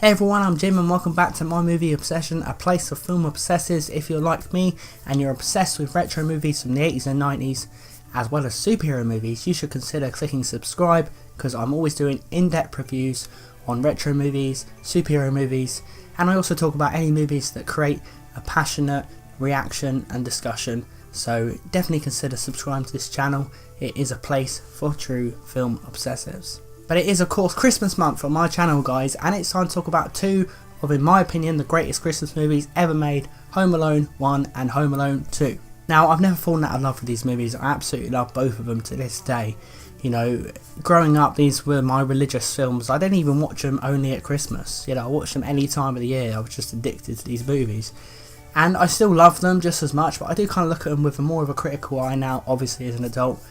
Hey everyone, I'm Jim and welcome back to My Movie Obsession, a place for film obsessors. If you're like me and you're obsessed with retro movies from the 80s and 90s, as well as superhero movies, you should consider clicking subscribe, because I'm always doing in-depth reviews on retro movies, superhero movies, and I also talk about any movies that create a passionate reaction and discussion. So definitely consider subscribing to this channel. It is a place for true film obsessives. But it is of course Christmas month on my channel, guys, and it's time to talk about two of, in my opinion, the greatest Christmas movies ever made, Home Alone 1 and Home Alone 2. Now, I've never fallen out of love with these movies. I absolutely love both of them to this day. You know, growing up, these were my religious films. I didn't even watch them only at Christmas. You know, I watched them any time of the year. I was just addicted to these movies. And I still love them just as much, but I do kind of look at them with more of a critical eye now, obviously as an adult.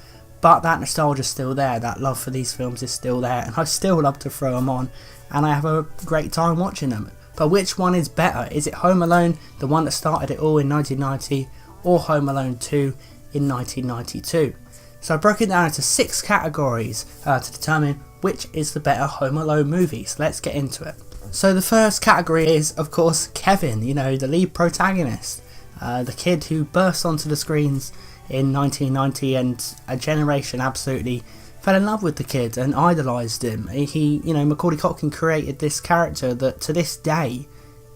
But that nostalgia is still there, that love for these films is still there, and I still love to throw them on, and I have a great time watching them. But which one is better? Is it Home Alone, the one that started it all in 1990, or Home Alone 2 in 1992? So I broke it down into 6 categories to determine which is the better Home Alone movie, so let's get into it. So the first category is, of course, Kevin, you know, the lead protagonist, the kid who burst onto the screens in 1990, and a generation absolutely fell in love with the kid and idolised him. Macaualy Culkin created this character that to this day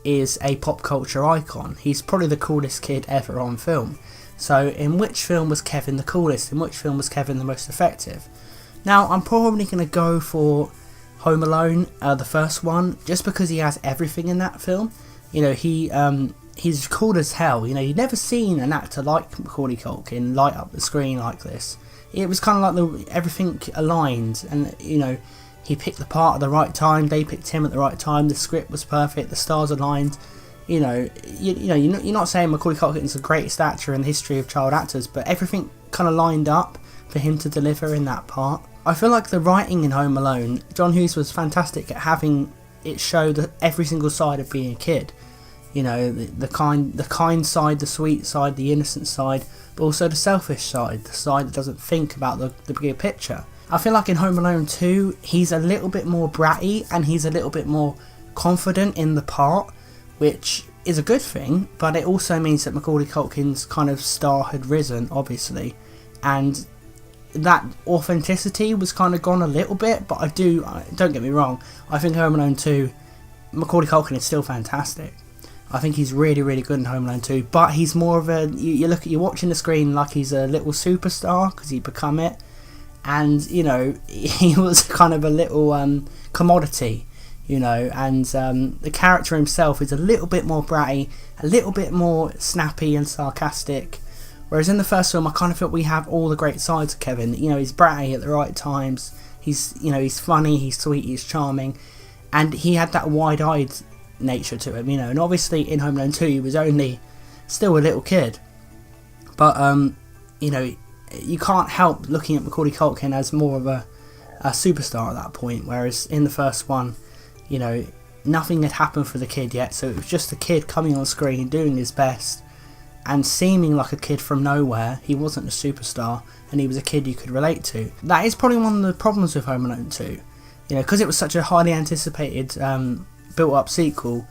is a pop culture icon. He's probably the coolest kid ever on film. So in which film was Kevin the coolest? In which film was Kevin the most effective? Now I'm probably going to go for Home Alone, the first one, just because he has everything in that film. You know, he's cool as hell. You know, you've never seen an actor like Macaualy Culkin light up the screen like this. It was kind of like everything aligned, and you know, he picked the part at the right time. They picked him at the right time. The script was perfect. The stars aligned. You know, you're not saying Macaualy Culkin is the greatest actor in the history of child actors, but everything kind of lined up for him to deliver in that part. I feel like the writing in Home Alone, John Hughes was fantastic at having it show every single side of being a kid. You know, the kind side, the sweet side, the innocent side, but also the selfish side, the side that doesn't think about the bigger picture. I feel like in Home Alone 2, he's a little bit more bratty and he's a little bit more confident in the part, which is a good thing, but it also means that Macaualy Culkin's kind of star had risen, obviously, and that authenticity was kind of gone a little bit. But don't get me wrong, I think Home Alone 2, Macaualy Culkin is still fantastic. I think he's really, really good in Home Alone 2, but he's more of a, you're watching the screen like he's a little superstar, because he'd become it, and, you know, he was kind of a little commodity, you know, and the character himself is a little bit more bratty, a little bit more snappy and sarcastic, whereas in the first film I kind of feel we have all the great sides of Kevin. You know, he's bratty at the right times, he's funny, he's sweet, he's charming, and he had that wide-eyed nature to him, you know. And obviously in Home Alone 2 he was only still a little kid, but you know, you can't help looking at Macaualy Culkin as more of a superstar at that point, whereas in the first one, you know, nothing had happened for the kid yet, so it was just a kid coming on screen doing his best and seeming like a kid from nowhere. He wasn't a superstar, and he was a kid you could relate to. That is probably one of the problems with Home Alone 2, you know, because it was such a highly anticipated built up sequel,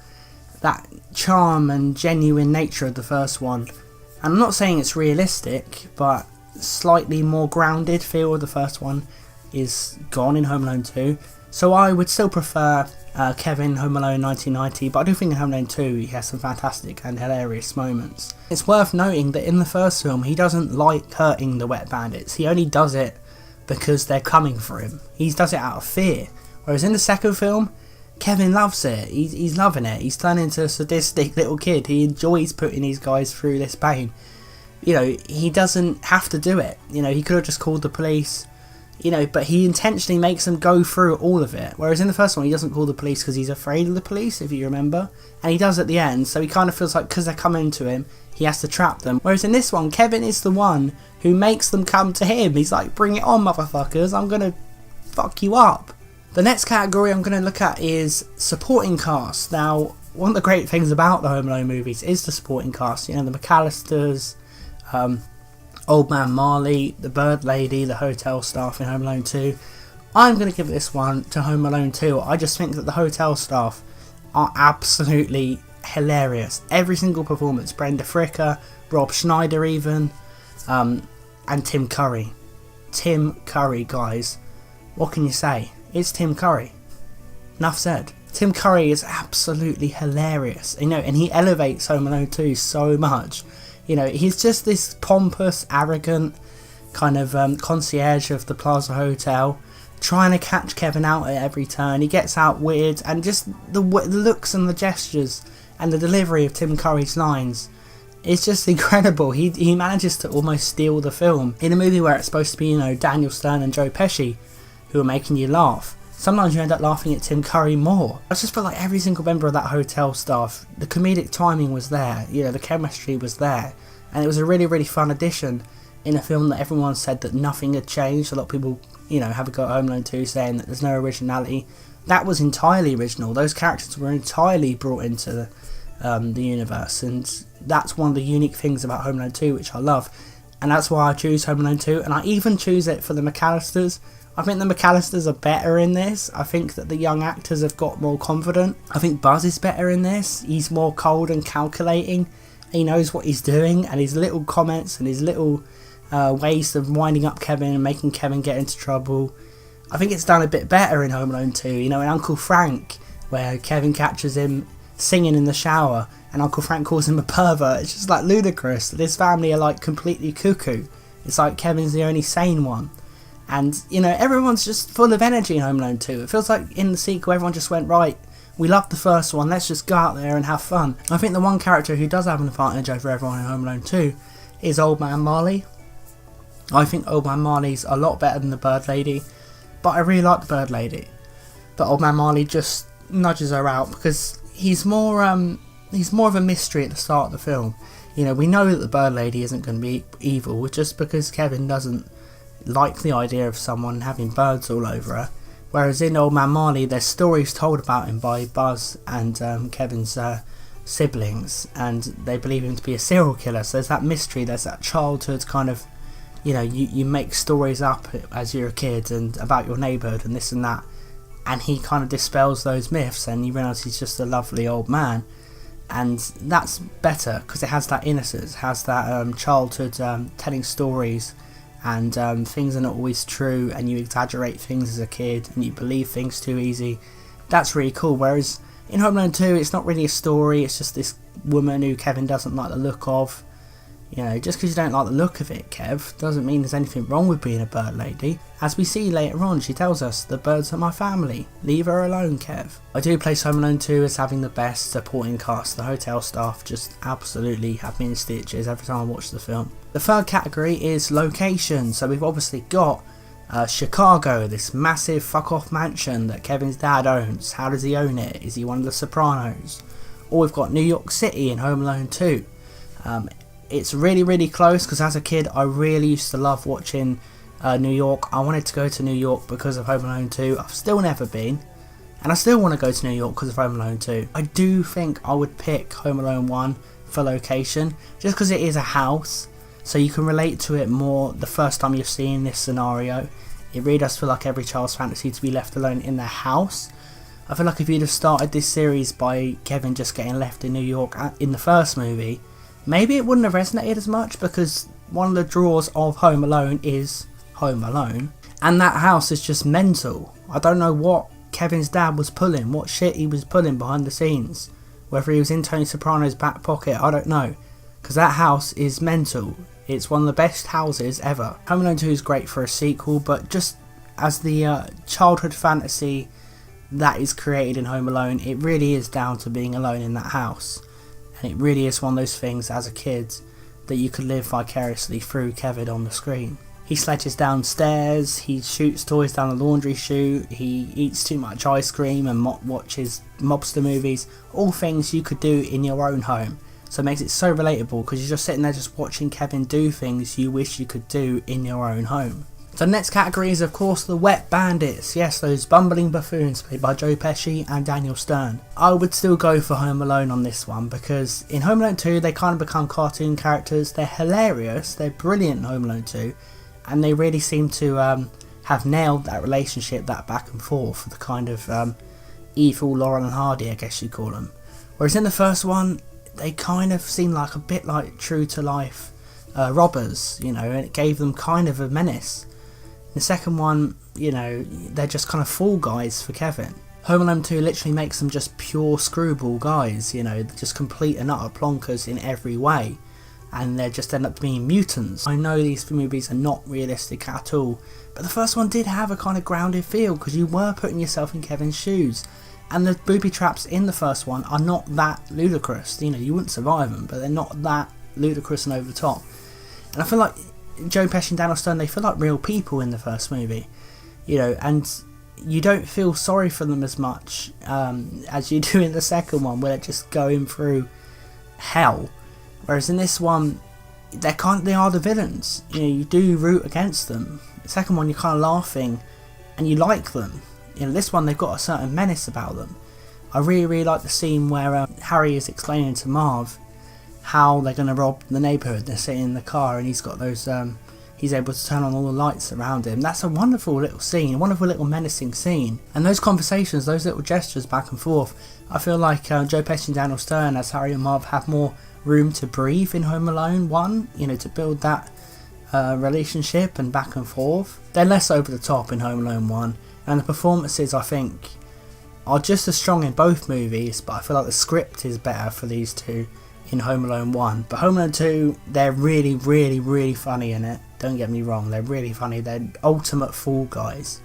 that charm and genuine nature of the first one, and I'm not saying it's realistic, but slightly more grounded feel of the first one is gone in Home Alone 2. So I would still prefer Kevin Home Alone 1990, but I do think in Home Alone 2 he has some fantastic and hilarious moments. It's worth noting that in the first film he doesn't like hurting the wet bandits. He only does it because they're coming for him. He does it out of fear, whereas in the second film Kevin loves it. He's loving it. He's turned into a sadistic little kid. He enjoys putting these guys through this pain. You know, he doesn't have to do it. You know, he could have just called the police, you know, but he intentionally makes them go through all of it. Whereas in the first one he doesn't call the police because he's afraid of the police, if you remember. And he does at the end, so he kind of feels like because they're coming to him, he has to trap them. Whereas in this one, Kevin is the one who makes them come to him. He's like, bring it on, motherfuckers, I'm gonna fuck you up. The next category I'm going to look at is supporting cast. Now, one of the great things about the Home Alone movies is the supporting cast. You know, the McAllisters, Old Man Marley, the Bird Lady, the hotel staff in Home Alone 2. I'm going to give this one to Home Alone 2. I just think that the hotel staff are absolutely hilarious. Every single performance, Brenda Fricker, Rob Schneider even, and Tim Curry. Tim Curry, guys. What can you say? It's Tim Curry. Enough said. Tim Curry is absolutely hilarious, and he elevates Home Alone 2 so much. He's just this pompous, arrogant kind of concierge of the Plaza Hotel, trying to catch Kevin out at every turn. He gets outwitted, and just the looks and the gestures and the delivery of Tim Curry's lines, it's just incredible. He manages to almost steal the film in a movie where it's supposed to be, Daniel Stern and Joe Pesci who are making you laugh. Sometimes you end up laughing at Tim Curry more. I just feel like every single member of that hotel staff, the comedic timing was there, the chemistry was there, and it was a really, really fun addition in a film that everyone said that nothing had changed. A lot of people, have a go at Home Alone 2 saying that there's no originality. That was entirely original. Those characters were entirely brought into the universe, and that's one of the unique things about Home Alone 2 which I love, and that's why I choose Home Alone 2, and I even choose it for the McAllisters. I think the McAllisters are better in this. I think that the young actors have got more confident. I think Buzz is better in this. He's more cold and calculating. He knows what he's doing, and his little comments and his little ways of winding up Kevin and making Kevin get into trouble, I think it's done a bit better in Home Alone 2. In Uncle Frank, where Kevin catches him singing in the shower and Uncle Frank calls him a pervert. It's just like ludicrous. This family are like completely cuckoo. It's like Kevin's the only sane one. And, everyone's just full of energy in Home Alone 2. It feels like in the sequel everyone just went, right, we loved the first one, let's just go out there and have fun. I think the one character who does have an advantage over everyone in Home Alone 2 is Old Man Marley. I think Old Man Marley's a lot better than the Bird Lady, but I really like the Bird Lady. But Old Man Marley just nudges her out because he's more of a mystery at the start of the film. We know that the Bird Lady isn't going to be evil just because Kevin doesn't like the idea of someone having birds all over her, whereas in Old Man Marley there's stories told about him by Buzz and Kevin's siblings, and they believe him to be a serial killer. So there's that mystery, there's that childhood kind of, you make stories up as you're a kid and about your neighbourhood and this and that, and he kind of dispels those myths and you realise he's just a lovely old man. And that's better because it has that innocence, has that childhood telling stories, and things are not always true, and you exaggerate things as a kid and you believe things too easy. That's really cool. Whereas in Home Alone 2 it's not really a story, it's just this woman who Kevin doesn't like the look of. Just because you don't like the look of it, Kev, doesn't mean there's anything wrong with being a bird lady. As we see later on, she tells us, the birds are my family, leave her alone, Kev. I do place Home Alone 2 as having the best supporting cast. The hotel staff just absolutely have me in stitches every time I watch the film. The third category is location. So we've obviously got Chicago, this massive fuck off mansion that Kevin's dad owns. How does he own it? Is he one of the Sopranos? Or we've got New York City in Home Alone 2. It's really, really close because as a kid I really used to love watching New York. I wanted to go to New York because of Home Alone 2. I've still never been, and I still want to go to New York because of Home Alone 2. I do think I would pick Home Alone 1 for location just because it is a house, so you can relate to it more the first time you've seen this scenario. It really does feel like every child's fantasy to be left alone in their house. I feel like if you'd have started this series by Kevin just getting left in New York in the first movie, maybe it wouldn't have resonated as much, because one of the draws of Home Alone is Home Alone, and that house is just mental. I don't know what Kevin's dad was pulling, what shit he was pulling behind the scenes, whether he was in Tony Soprano's back pocket, I don't know, because that house is mental. It's one of the best houses ever. Home Alone 2 is great for a sequel, but just as the childhood fantasy that is created in Home Alone, it really is down to being alone in that house. And it really is one of those things as a kid that you could live vicariously through Kevin on the screen. He sledges downstairs, he shoots toys down the laundry chute, he eats too much ice cream and watches mobster movies, all things you could do in your own home. So it makes it so relatable because you're just sitting there just watching Kevin do things you wish you could do in your own home. So the next category is of course the Wet Bandits. Yes, those bumbling buffoons played by Joe Pesci and Daniel Stern. I would still go for Home Alone on this one because in Home Alone 2 they kind of become cartoon characters. They're hilarious, they're brilliant in Home Alone 2, and they really seem to have nailed that relationship, that back and forth, the kind of evil Laurel and Hardy, I guess you'd call them. Whereas in the first one, they kind of seemed like a bit like true to life robbers, you know, and it gave them kind of a menace. The second one, you know, they're just kind of fall guys for Kevin. Home Alone 2 literally makes them just pure screwball guys, you know, just complete and utter plonkers in every way, and they just end up being mutants. I know these movies are not realistic at all, but the first one did have a kind of grounded feel because you were putting yourself in Kevin's shoes, and the booby traps in the first one are not that ludicrous. You know, you wouldn't survive them, but they're not that ludicrous and over the top. And I feel like Joe Pesci and Daniel Stern, they feel like real people in the first movie, you know, and you don't feel sorry for them as much as you do in the second one, where they're just going through hell. Whereas in this one, they are the villains. You know, you do root against them. The second one, you're kind of laughing, and you like them. You know, this one, they've got a certain menace about them. I really like the scene where Harry is explaining to Marv how they're going to rob the neighbourhood. They're sitting in the car, and he's got those. He's able to turn on all the lights around him. That's a wonderful little scene, a wonderful little menacing scene. And those conversations, those little gestures back and forth, I feel like Joe Pesci and Daniel Stern as Harry and Marv have more room to breathe in Home Alone 1, you know, to build that relationship and back and forth. They're less over the top in Home Alone 1, and the performances, I think, are just as strong in both movies, but I feel like the script is better for these two in Home Alone 1. But Home Alone 2, they're really funny in it. Don't get me wrong, they're really funny. They're ultimate fool guys,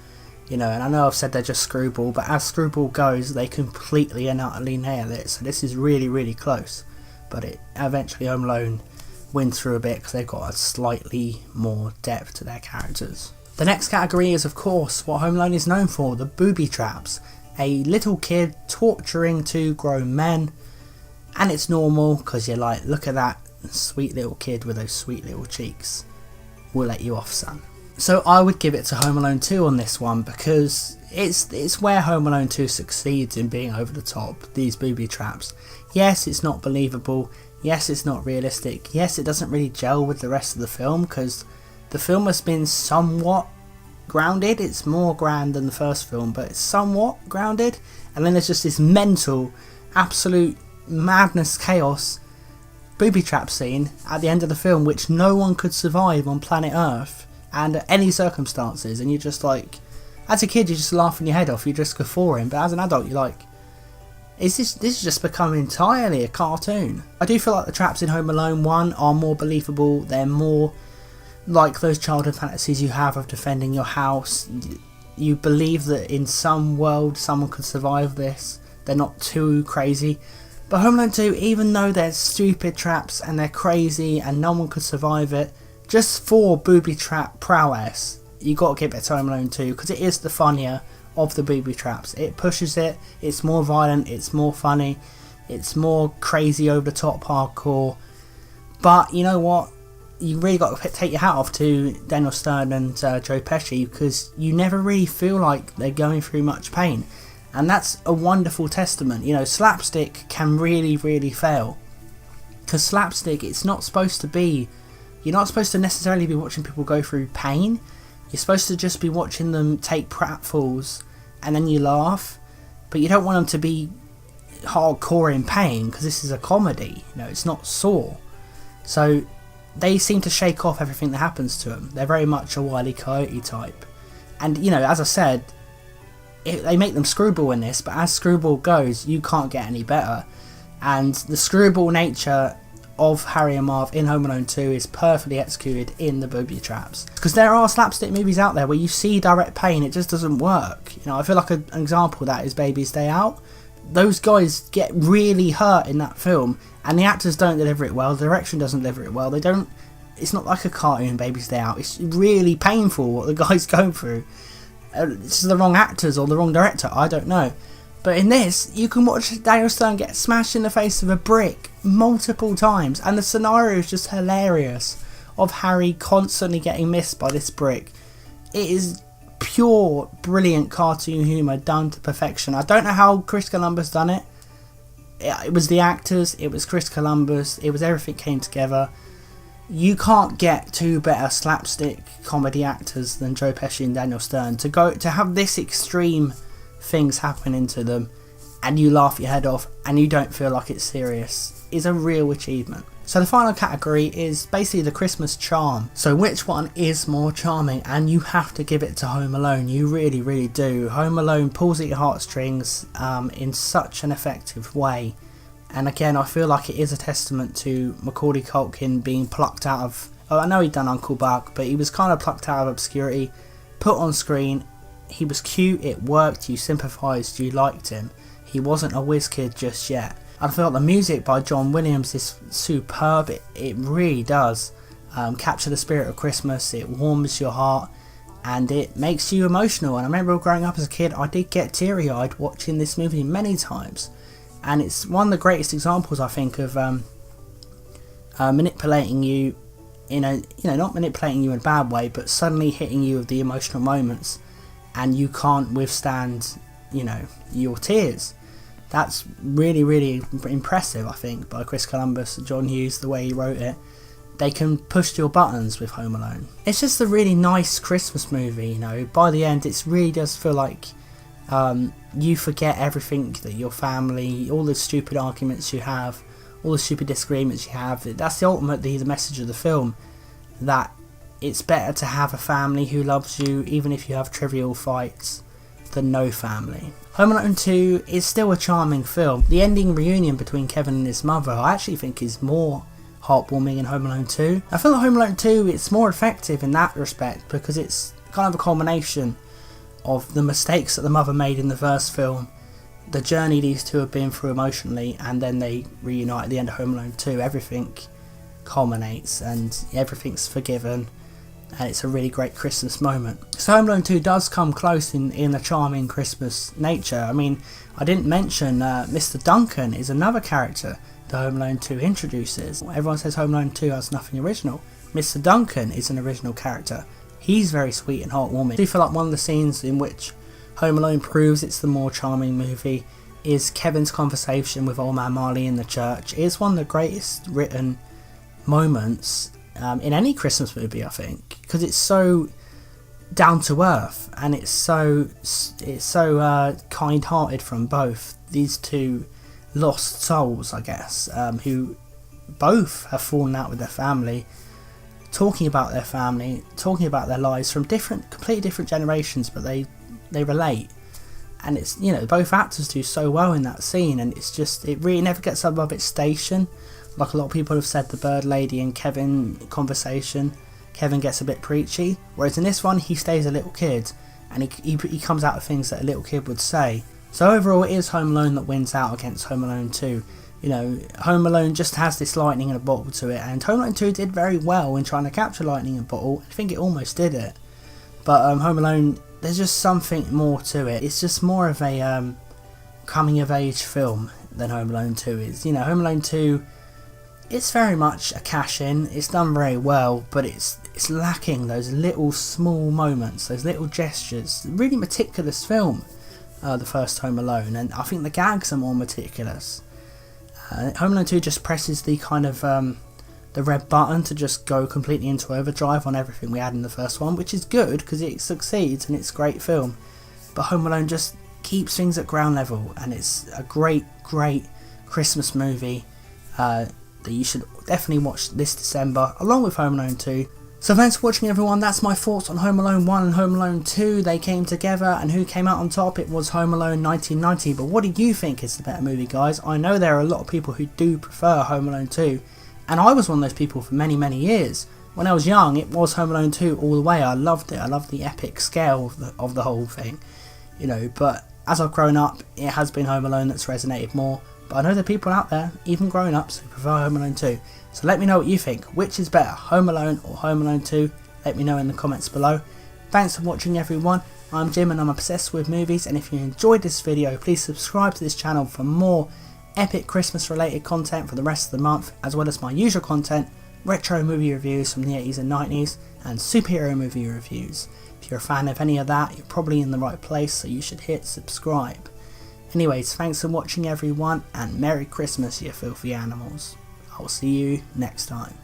you know, and I know I've said they're just screwball, but as screwball goes, they completely and utterly nail it. So this is really close, but it eventually Home Alone wins through a bit because they've got a slightly more depth to their characters. The next category is, of course, what Home Alone is known for, the booby traps. A little kid torturing two grown men, and it's normal because you're like, look at that sweet little kid with those sweet little cheeks. We'll let you off, son. So I would give it to Home Alone 2 on this one, because it's where Home Alone 2 succeeds in being over the top, these booby traps. Yes, it's not believable. Yes, it's not realistic. Yes, it doesn't really gel with the rest of the film, because the film has been somewhat grounded. It's more grand than the first film, but it's somewhat grounded. And then there's just this mental, absolute madness, chaos booby trap scene at the end of the film, which no one could survive on planet Earth under any circumstances. And you're just like, as a kid, you're just laughing your head off, you're just guffawing, but as an adult, you're like, this has just become entirely a cartoon. I do feel like the traps in Home Alone 1 are more believable. They're more like those childhood fantasies you have of defending your house. You believe that in some world someone could survive this. They're not too crazy. But Home Alone 2, even though they're stupid traps and they're crazy and no one could survive it, just for booby trap prowess, you got to give it to Home Alone 2, because it is the funnier of the booby traps. It pushes it, it's more violent, it's more funny, it's more crazy over the top hardcore. But you know what? You really got to take your hat off to Daniel Stern and Joe Pesci, because you never really feel like they're going through much pain. And that's a wonderful testament. You know, slapstick can really fail. Because slapstick, it's not supposed to be... You're not supposed to necessarily be watching people go through pain. You're supposed to just be watching them take pratfalls and then you laugh. But you don't want them to be hardcore in pain, because this is a comedy. You know, it's not Saw. So they seem to shake off everything that happens to them. They're very much a Wile E. Coyote type. And, you know, as I said, they make them screwball in this, but as screwball goes, you can't get any better. And the screwball nature of Harry and Marv in Home Alone 2 is perfectly executed in the booby traps. Because there are slapstick movies out there where you see direct pain, it just doesn't work. You know, I feel like an example of that is Baby's Day Out. Those guys get really hurt in that film, and the actors don't deliver it well, the direction doesn't deliver it well. It's not like a cartoon, Baby's Day Out. It's really painful what the guys go through. It's the wrong actors or the wrong director, I don't know. But in this, you can watch Daniel Stern get smashed in the face with a brick multiple times, and the scenario is just hilarious, of Harry constantly getting missed by this brick. It is pure, brilliant cartoon humour done to perfection. I don't know how Chris Columbus done it. It was the actors, it was Chris Columbus, it was everything came together. You can't get two better slapstick comedy actors than Joe Pesci and Daniel Stern to have this extreme things happening to them and you laugh your head off and you don't feel like it's serious is a real achievement. So the final category is basically the Christmas charm. So which one is more charming? And you have to give it to Home Alone. You really, really do. Home Alone pulls at your heartstrings in such an effective way. And again, I feel like it is a testament to Macaualy Culkin being plucked out of... Oh, I know he'd done Uncle Buck, but he was kind of plucked out of obscurity, put on screen. He was cute, it worked, you sympathised, you liked him. He wasn't a whiz kid just yet. I feel like the music by John Williams is superb. It really does capture the spirit of Christmas. It warms your heart and it makes you emotional. And I remember growing up as a kid, I did get teary-eyed watching this movie many times. And it's one of the greatest examples, I think, of manipulating you in a, not manipulating you in a bad way, but suddenly hitting you with the emotional moments and you can't withstand, your tears. That's really, really impressive, I think, by Chris Columbus and John Hughes, the way he wrote it. They can push your buttons with Home Alone. It's just a really nice Christmas movie, By the end, it really does feel like you forget everything that your family, all the stupid arguments you have, all the stupid disagreements you have. That's ultimately the message of the film, that it's better to have a family who loves you, even if you have trivial fights, than no family. Home Alone 2 is still a charming film. The ending reunion between Kevin and his mother I actually think is more heartwarming in Home Alone 2. I feel like Home Alone 2 it's more effective in that respect because it's kind of a culmination of the mistakes that the mother made in the first film, the journey these two have been through emotionally, and then they reunite at the end of Home Alone 2. Everything culminates and everything's forgiven. And it's a really great Christmas moment. So Home Alone 2 does come close in a charming Christmas nature. I mean, I didn't mention Mr. Duncan is another character that Home Alone 2 introduces. Everyone says Home Alone 2 has nothing original. Mr. Duncan is an original character. He's very sweet and heartwarming. I do feel like one of the scenes in which Home Alone proves it's the more charming movie is Kevin's conversation with Old Man Marley in the church. It's one of the greatest written moments in any Christmas movie, I think, because it's so down to earth and it's so kind-hearted from both these two lost souls, I guess, who both have fallen out with their family, talking about their family, talking about their lives from completely different generations, but they relate. And it's, both actors do so well in that scene, and it really never gets above its station. Like a lot of people have said, the Bird Lady and Kevin conversation, Kevin gets a bit preachy, whereas in this one he stays a little kid and he comes out with things that a little kid would say. So overall it is Home Alone that wins out against Home Alone 2. Home Alone just has this lightning in a bottle to it, and Home Alone 2 did very well in trying to capture lightning in a bottle. I think it almost did it. But Home Alone, there's just something more to it. It's just more of a coming of age film than Home Alone 2 is. Home Alone 2, it's very much a cash-in. It's done very well, but it's lacking those little small moments, those little gestures. Really meticulous film, the first Home Alone, and I think the gags are more meticulous. Home Alone 2 just presses the kind of the red button to just go completely into overdrive on everything we had in the first one, which is good because it succeeds and it's a great film. But Home Alone just keeps things at ground level, and it's a great Christmas movie that you should definitely watch this December, along with Home Alone 2. So thanks for watching, everyone. That's my thoughts on Home Alone 1 and Home Alone 2. They came together, and who came out on top? It was Home Alone 1990. But what do you think is the better movie, guys? I know there are a lot of people who do prefer Home Alone 2, and I was one of those people for many years. When I was young, it was Home Alone 2 all the way. I loved it. I loved the epic scale of the whole thing, But as I've grown up, it has been Home Alone that's resonated more. But I know there are people out there, even grown-ups, who prefer Home Alone 2. So let me know what you think. Which is better, Home Alone or Home Alone 2? Let me know in the comments below. Thanks for watching, everyone. I'm Jim and I'm obsessed with movies. And if you enjoyed this video, please subscribe to this channel for more epic Christmas related content for the rest of the month, as well as my usual content, retro movie reviews from the 80s and 90s, and superhero movie reviews. If you're a fan of any of that, you're probably in the right place, so you should hit subscribe. Anyways, thanks for watching, everyone, and Merry Christmas, you filthy animals. I'll see you next time.